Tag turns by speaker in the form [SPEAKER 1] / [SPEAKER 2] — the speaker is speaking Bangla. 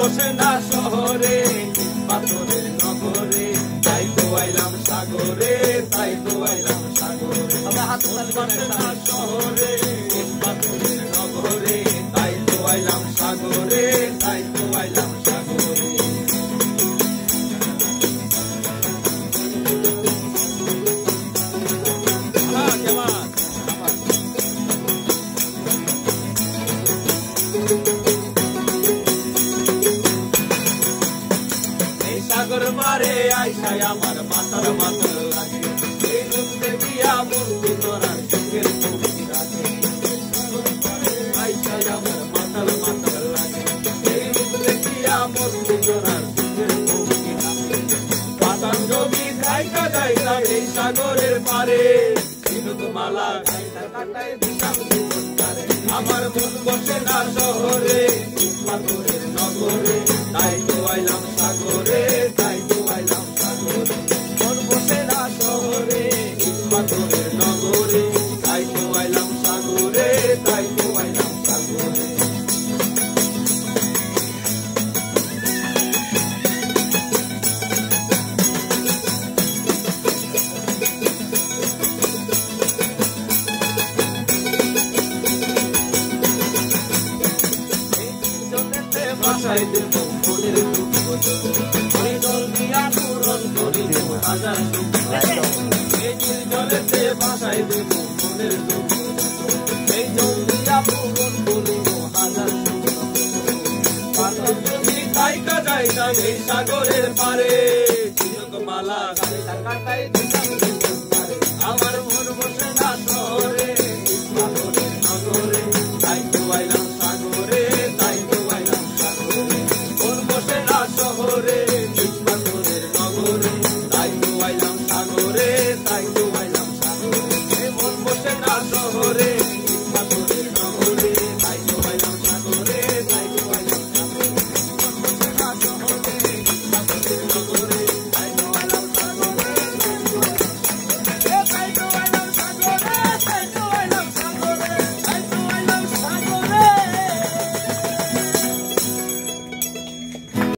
[SPEAKER 1] বসে না শহরে পাথরের নগরে তাই তো আইলাম সাগরে তাই তো আইলাম সাগরে বসে না শহরে পাথরের নগরে তাই তো আইলাম সাগরে তাই তো আইলাম সাগরে সাগর মারে আইসাই আমার মাতার মাতার লাগে এই রূপে দিয়া মূর্তি তোরার চোখের মুক্তি রাখে আইসাই আমার মাতার মাতার লাগে এই রূপে দিয়া মূর্তি তোরার চোখের মুক্তি রাখে পাতান জমি গাইতা গাইতা এই সাগরের পারে ঝিনুক মালা গাইতা কাটায় দিতাম জীবনটারে আমার মন বসে না শহরে পাথরের নগরে তাই তো আইলাম সাগরে তাই তো আইলাম সাগরে মন বসে না শহরে পাথরের নগরে তাই তো আইলাম সাগরে তাই তো আইলাম সাগরে ভাষায় দেব মনের দুঃখ হরিদল দিয়া পূরণ করিব হাজার এই জলেতে ভাষায় দেব মনের দুঃখ এই জল দিয়া পূরণ করিব হাজার পাথর যদি গাইকা যাইতাম এই সাগরের পারে ঝিনুক মালা গাইতা কাটাই দিতাম আমার মন বসে না শহরে পাথরের নগরে